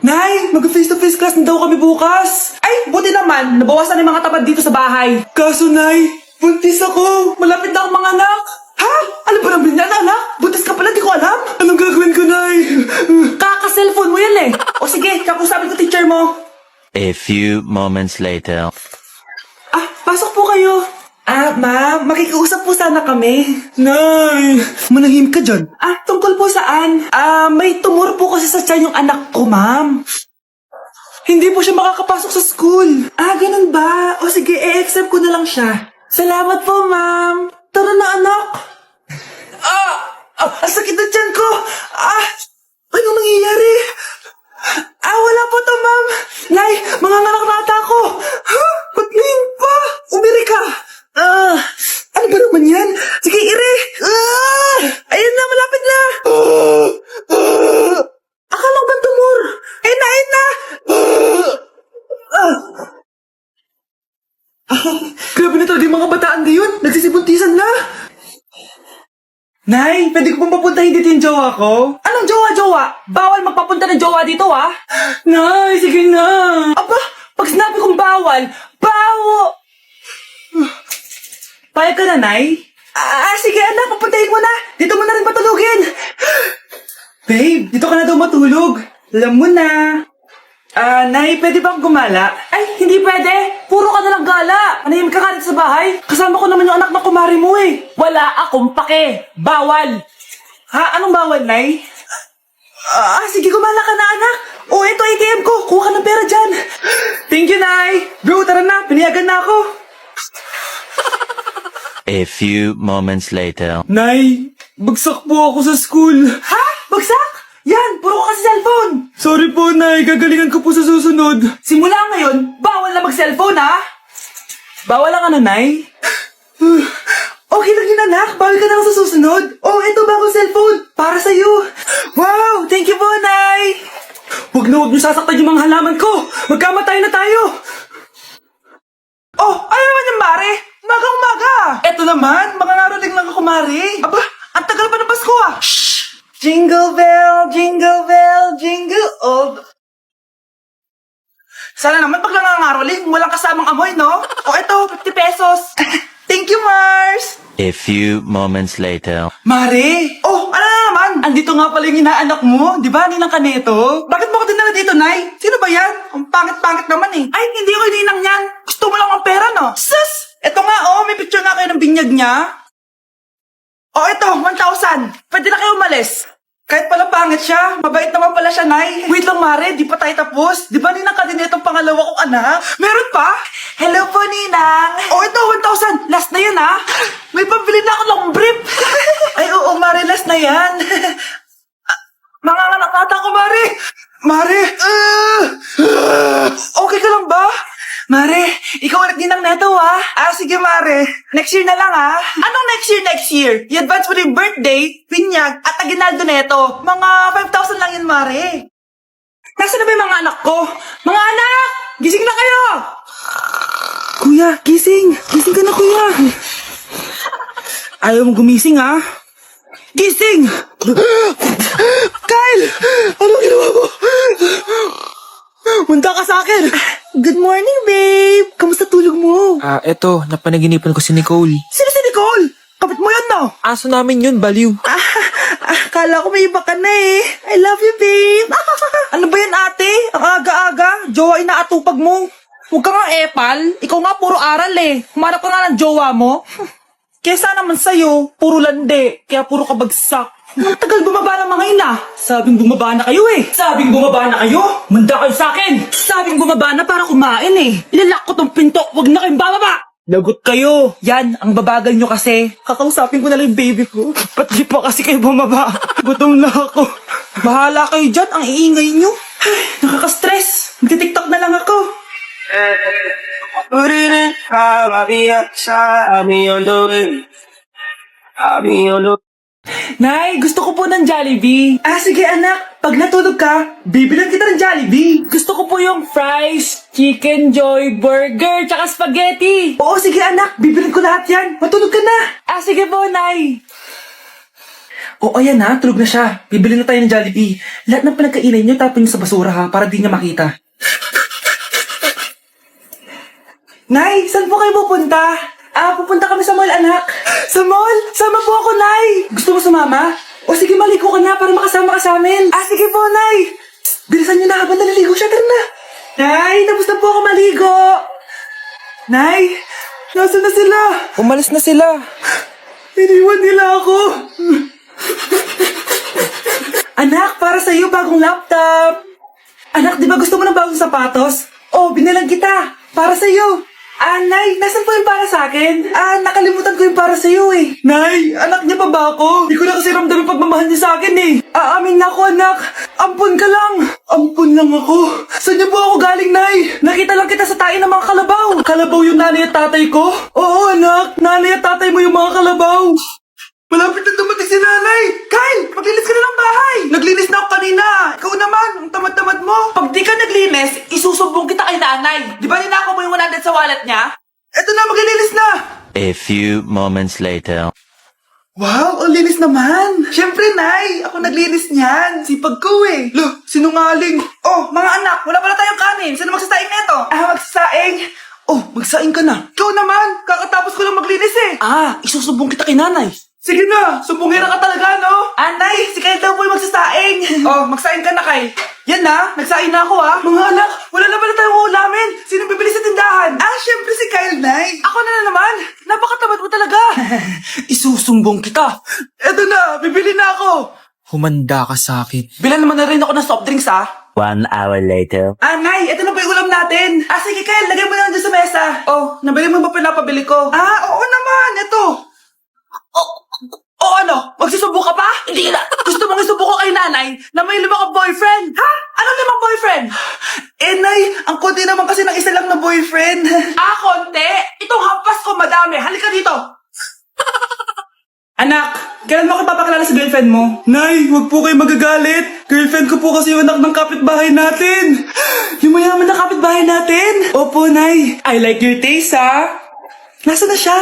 Nay, mag-face-to-face class na daw kami bukas. Ay, buti naman. Nabawasan yung mga tamad dito sa bahay. Kaso, Nay, buntis ako. Malapit na akong mga anak. Ha? Ano ba naman yan, anak? Buntis ka pala, di ko alam. Anong gagawin ko, Nay? Kaka-cellphone mo yan eh. O sige, kakusapin ko teacher mo. A few moments later. Ah, pasok po kayo. Ah, ma'am, makikiusap po sana kami. Nay, manahim ka dyan. Ah, tungkol po saan? Ah, may tumor po kasi sa tiyan yung anak ko, ma'am. Hindi po siya makakapasok sa school. Ah, ganun ba? O sige, i-accept ko na lang siya. Salamat po, ma'am. Tara na, anak. Ang sakit na tiyan ko. Anong nangyayari? Wala po to, ma'am. Nay, mga anak nata ako. Ha? Ba't ngayon pa? Umiri ka. Ano ba naman yan? Sige, ire. Ayun na, malapit na. Akala ko ba tumor? Ayun na. Grabe na talaga yung mga bataan ngayon. Nagsisibuntisan na. Nay, pwede ko pong papuntahin dito yung jowa ko? Anong jowa? Bawal magpapunta ng jowa dito, ah? Nay, sige na. Aba, pag sinabi kong bawal, Payag ka na, Nay? Sige anak, papuntahin mo na. Dito mo na rin matulugin. Babe, dito ka na daw matulog. Alam mo na. Nay, pwede bang gumala? Ay, hindi pwede. Puro ka na lang gala. Manahimik ka dito sa bahay. Kasama ko naman yung anak ng kumari mo eh. Wala akong pake. Bawal. Ha? Anong bawal, Nay? Sige, gumala ka na, anak. Ito ATM ko. Kuha ka ng pera dyan. Thank you, Nay. Bro, tara na. Piniyagan na ako. A few moments later. Nay, bagsak po ako sa school. Ha? Bagsak? Yan, puro ka kasi cellphone. Sorry po, Nay. Gagalingan ko po sa susunod. Simula ngayon, bawal na mag-cellphone, ha? Bawal lang ano, Nay? Okay lang yun, anak. Bawal ka na lang sa susunod. Ito bagong cellphone. Para sa'yo. Wow, thank you po, Nay. Huwag niyo sasaktan yung mga halaman ko. Magkamatay na tayo. Ano naman yung Mare? Umaga. Eto naman, mga naroling lang ako, Mare. Aba, ang tagal pa ng Pasko, ah. Shh! Jingle bell, jingle bell, jingle all. Sana naman pag nangangaroling, walang kasamang amoy, no? Eto, 50 pesos. Thank you, Mars. A few moments later. Mare! Ano na naman? Andito nga pala yung inaanak mo, di ba, ninang ka nito? Bakit mo ko dinala dito, Nay? Sino ba yan? Ang pangit-pangit naman eh. Ay, hindi ko yung ninang yan. Gusto mo lang ang pera, no? Sus! Eto nga, may picture nga kayo ng binyag niya. Eto, 1,000. Pwede na kayo umalis. Kahit pala pangit siya, mabait naman pala siya, Nay. Wait lang, Mare, di pa tayo tapos. Di ba ninang ka din itong pangalawa kong anak? Meron pa? Hello po, ninang. Ito, 1,000. Last na yun, ha? May pambili na ako long brief. Ay, oo, Mare, last na yan. Mga anak nata ko, Mare. Mare. Okay ka lang ba? Mare, ikaw ulit ninang neto, ha? Sige, Mare. Next year na lang, ha? Anong next year? I-advance mo na yung birthday, pinyag, at aginaldo neto. Mga 5,000 lang yun, Mare. Nasaan na ba yung mga anak ko? Mga anak! Gising na kayo! Kuya, gising. Gising ka na, kuya. Ayaw mo gumising, ha? Gising! Kyle! Anong ginawa mo? Munda ka sa akin! Good morning, babe! Kamusta tulog mo? Eto, napanaginipan ko si Nicole. Sino si Nicole? Kapit mo yun, no? Aso namin yun, baliw. Kala ko may iba ka na eh. I love you, babe. Ano ba yan, ate? Ang aga-aga. Jowa inaatupag mo. Huwag ka nga epal. Ikaw nga puro aral eh. Humarap ka nga ng jowa mo. Kesa naman sa'yo, puro lande. Kaya puro kabagsak. Ang tagal bumaba ng mga ina. Sabing bumaba na kayo eh. Sabing bumaba na kayo. Manda kayo sa akin. Sabing bumaba na para kumain eh. Ilalak ko tong pinto. Huwag na kayong bababa. Lagot kayo. Yan, ang babagal nyo kasi. Kakausapin ko na lang yung baby ko. Ba't di pa kasi kayo bumaba? Gutom na ako. Bahala kayo dyan. Ang iingay nyo. Ay, nakaka-stress. Magti-tiktok na lang ako. Put it in, I'll be outside, I'll be on the way. I'll be on the Nay, gusto ko po ng Jollibee. Sige anak, pag natulog ka, bibilan kita ng Jollibee. Gusto ko po yung fries, chicken joy, burger, tsaka spaghetti. Oo, sige anak, bibilan ko lahat yan. Matulog ka na. Sige po, Nay. Oo, ayan na. Tulog na siya. Bibili na tayo ng Jollibee. Lahat ng pinagkainan niyo, tapon niyo sa basura ha, para di niya makita. Nay, saan po kayo pupunta? Pupunta kami sa mall, anak. Sa mall? Sama po ako, Nay. Gusto mo sumama? O sige, maligo ka na para makasama ka sa amin. Sige po, Nay. Bilisan niyo na habang naliligo siya. Tara na. Nay, tapos na po ako maligo. Nay, nasaan na sila? Umalis na sila. Iniwan nila ako. Anak, para sa'yo bagong laptop. Anak, di ba gusto mo ng bagong sapatos? Binilang kita. Para sa'yo. Nay, nasan po yung para sa akin? Nakalimutan ko yung para sa'yo eh. Nay, anak niya pa ba ako? Hindi ko na kasi ramdam yung pagmamahal niya sa akin eh. Amin na ako, anak. Ampun ka lang. Ampun lang ako. Saan niyo po ako galing, Nay? Nakita lang kita sa tain ng mga kalabaw. Kalabaw yung nanay at tatay ko? Oo, anak. Nanay at tatay mo yung mga kalabaw. Malapit na dumating si nanay! Kyle! Maglinis ka na ng bahay! Naglinis na ako kanina! Ikaw naman! Ang tamad-tamad mo! Pag di ka naglinis, isusumbong kita kay nanay! Di ba ninakaw mo yung 100 sa wallet niya? Eto na! Maglinis na! A few moments later. Wow! Ang linis naman! Siyempre, Nay! Ako naglinis niyan! Sipag ko eh! Lo! Sinungaling! Mga anak! Wala pala tayong kanin! Sino magsasaing neto? Magsasaing! Magsaing ka na! Ikaw naman! Kakatapos ko lang maglinis eh! Isusumbong kita kay nanay! Sige na! Sumbongera ka talaga, no? Nay! Si Kyle daw po yung magsasaing! Magsaing ka na, Kyle! Yan na! Nagsaing na ako, Mga anak! Wala na pala tayong ulamin! Sino bibili sa tindahan? Siyempre si Kyle, Nay! Ako na naman! Napakatamad mo talaga! Isusumbong kita! Eto na! Bibili na ako! Humanda ka sa akin. Bilan naman na rin ako ng soft drinks, 1 hour later. Nay! Ito na ba yung ulam natin? Sige, Kyle! Lagay mo na lang dyan sa mesa! Nabili mo ba pinapabili ko? Oo naman! Ito! Ano? Magsusubo ka pa? Hindi na. Gusto mong isubo ko kay nanay na may 5 ka boyfriend? Ha? Ano 5 boyfriend? Nay, ang konti naman kasi ng isa lang na boyfriend. Konti? Itong hampas ko madami. Halika dito. Anak, kailan mo ako papakilala sa girlfriend mo? Nay, wag po kayo magagalit. Girlfriend ko po kasi yung anak ng kapitbahay natin. Yung mayaman na kapitbahay natin. Opo, Nay. I like your taste, ha? Nasaan na siya?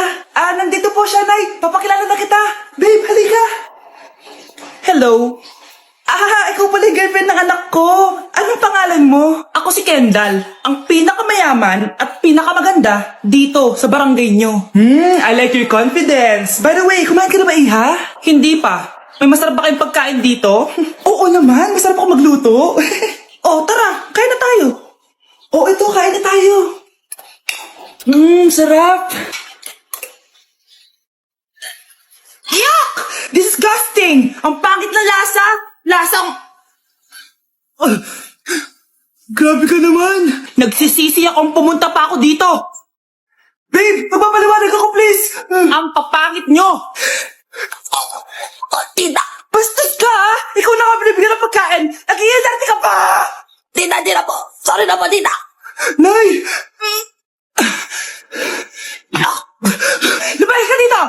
Nandito po siya, Nay. Papakilala na kita. Babe, halika. Hello. Ikaw pala yung girlfriend ng anak ko. Anong pangalan mo? Ako si Kendall. Ang pinakamayaman at pinakamaganda dito sa barangay nyo. I like your confidence. By the way, kumain ka na ba, Iha? Hindi pa. May masarap ba kayong pagkain dito? Oo naman, masarap ako magluto. Tara, kain na tayo. Ito, kain na tayo. Sarap. Yuck! Disgusting! Ang pangit na lasa! Lasang... Grabe ka naman! Nagsisisi akong pumunta pa ako dito! Babe! Magpapaliwanag ako, please! Ang papangit nyo! Tita! Bastos ka, ha? Ikaw na nga binibigyan ng pagkain! Nag-iinarte ka pa! Tita po! Sorry na po, tita! Nay! Lumayas ka dito!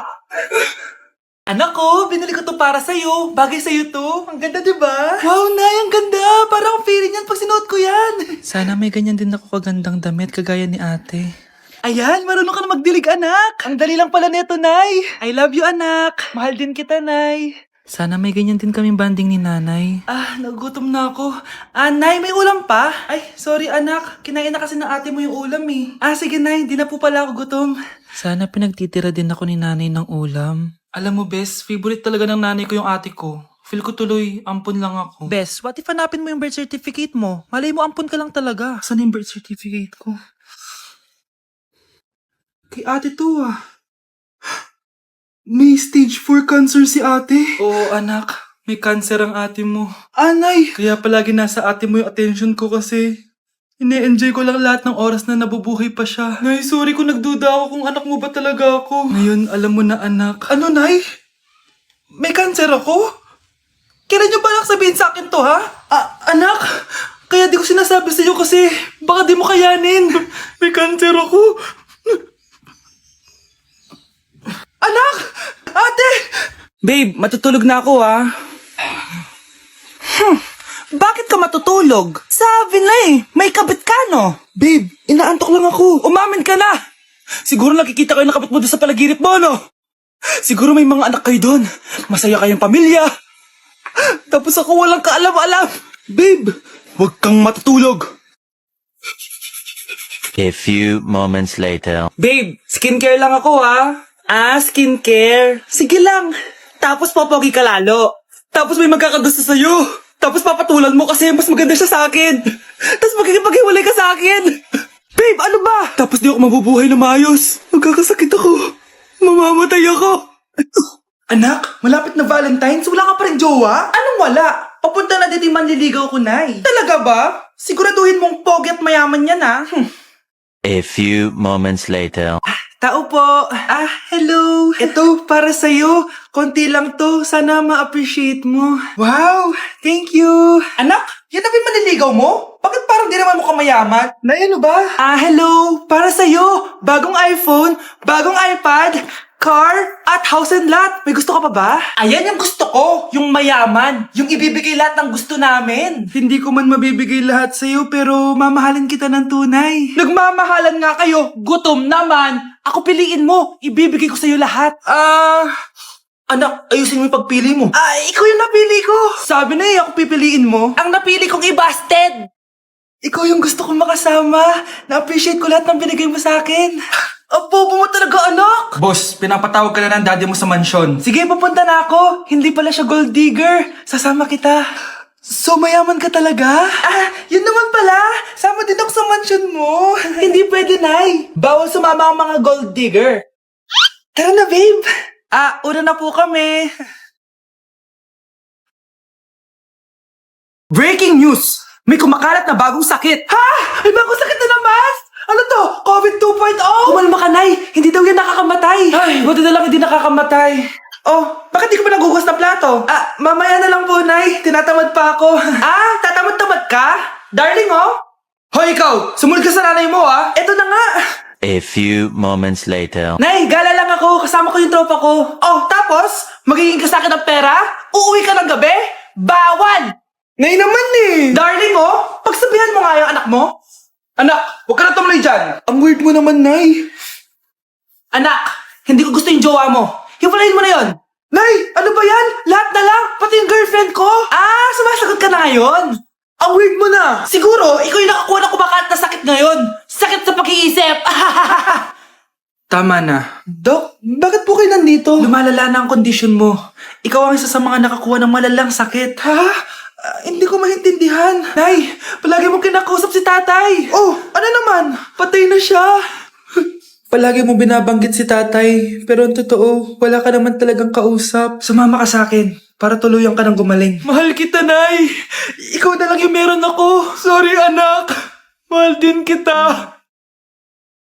Anak ko, binili ko to para sa'yo. Bagay sa'yo to. Ang ganda, diba? Wow, Nay, ang ganda. Parang ang feeling yan pag sinuot ko yan. Sana may ganyan din ako kagandang damit kagaya ni ate. Ayan, marunong ka na magdilig, anak. Ang dali lang pala neto, Nay. I love you, anak. Mahal din kita, Nay. Sana may ganyan din kaming banding ni nanay. Nagutom na ako. Nay, may ulam pa? Ay, sorry, anak. Kinain na kasi ng ate mo yung ulam, eh. Sige, Nay. Di na po pala ako gutom. Sana pinagtitira din ako ni nanay ng ulam. Alam mo, Bes, favorite talaga ng nanay ko yung ate ko. Feel ko tuloy, ampun lang ako. Bes, what if hanapin mo yung birth certificate mo? Malay mo ampun ka lang talaga. Saan yung birth certificate ko? Kay ate to, May stage 4 cancer si ate. Oo, anak. May cancer ang ate mo. Nay! Kaya palagi nasa ate mo yung attention ko kasi ine-enjoy ko lang lahat ng oras na nabubuhay pa siya. Nay, sorry kung nagduda ako kung anak mo ba talaga ako. Ngayon, alam mo na, anak. Ano, Nay? May cancer ako? Kailan niyo balak sabihin sa akin to, ha? Anak, kaya di ko sinasabi sa'yo kasi baka di mo kayanin. May cancer ako. Anak! Ate! Babe, matutulog na ako, ha? Bakit ka matutulog? Sabi na may kabit ka, no? Babe, inaantok lang ako. Umamin ka na! Siguro nakikita ko yung nakabit mo doon sa palagirit mo, no? Siguro may mga anak kayo doon. Masaya kayong pamilya. Tapos ako walang kaalam-alam. Babe, huwag kang matutulog. A few moments later. Babe, skincare lang ako ha. Skincare. Sige lang. Tapos popogi ka lalo. Tapos may magkakagusto sa'yo. Tapos papatulan mo kasi mas maganda siya sa akin. Tapos magkikipaghiwalay ka sa akin. Babe, ano ba? Tapos di ako mabubuhay na maayos. Magkakasakit ako. Mamamatay ako. Anak, malapit na Valentine's. Wala ka pa rin jowa? Anong wala? Papunta na dito yung manliligaw ko, Nay. Talaga ba? Siguraduhin mong pogi at mayaman yan, ha? A few moments later. Tao po. Hello. Ito, para sa'yo. Konti lang to. Sana ma-appreciate mo. Wow, thank you. Anak, yan na ba yung manliligaw mo? Bakit parang di naman mo kamayaman? Nay, ano ba? Hello. Para sa'yo. Bagong iPhone, bagong iPad, car, at house and lot. May gusto ka pa ba? Ayan yung gusto ko. Yung mayaman. Yung ibibigay lahat ng gusto namin. Hindi ko man mabibigay lahat sa'yo, pero mamahalin kita ng tunay. Nagmamahalan nga kayo. Gutom naman. Ako piliin mo. Ibibigay ko sa'yo lahat. Anak, ayusin mo yung pagpili mo. Ikaw yung napili ko. Sabi na ako pipiliin mo. Ang napili kong i-busted. Ikaw yung gusto kong makasama. Na-appreciate ko lahat ng binigay mo sa akin. Ang bobo mo talaga, anak! Boss, pinapatawag ka na ng daddy mo sa mansyon. Sige, papunta na ako. Hindi pala siya gold digger. Sasama kita. So, mayaman ka talaga? Yun naman pala. Sama din ako sa mansyon mo. Hindi pwede, Nay. Bawal sumama ang mga gold digger. Tara na, babe. Una na po kami. Breaking news! May kumakalat na bagong sakit. Ha? May bagong sakit na naman? Ano to? COVID 2.0? Kumalma ka, Nay. Hindi daw yan nakakamatay. Ay, buti na lang hindi nakakamatay. Oh, bakit di ko pa nagugas ng plato? Mamaya na lang po, Nay. Tinatamad pa ako. Tatamad-tamad ka? Darling, oh. Hoy, ikaw! Sumunod ka sa nanay mo, Eto na nga. A few moments later. Nay, gala lang ako. Kasama ko yung tropa ko. Oh, tapos? Magiging ka sa akin ng pera? Uuwi ka ng gabi? Bawal! Nay naman Darling, oh. Pagsabihan mo nga yung anak mo. Anak, huwag ka na tumuloy dyan. Ang weird mo naman, Nay. Anak, hindi ko gusto yung jowa mo. Hiwalayin mo na yon. Nay, ano ba yan? Lahat na lang, pati yung girlfriend ko. Sumasagot ka na ngayon. Ang weird mo na. Siguro, ikaw yung nakakuha ng kumakalat na sakit ngayon. Sakit sa pag-iisip. Tama na. Dok, bakit po kayo nandito? Lumalala na ang kondisyon mo. Ikaw ang isa sa mga nakakuha ng malalang sakit. Hindi ko maintindihan. Nay, palagi mo kinakausap si tatay. Oh, ano naman? Patay na siya. Palagi mo binabanggit si tatay, pero ang totoo, wala ka naman talagang kausap. Sumama ka sa akin, para tuluyan ka ng gumaling. Mahal kita, Nay. Ikaw na lang yung meron ako. Sorry, anak. Mahal din kita.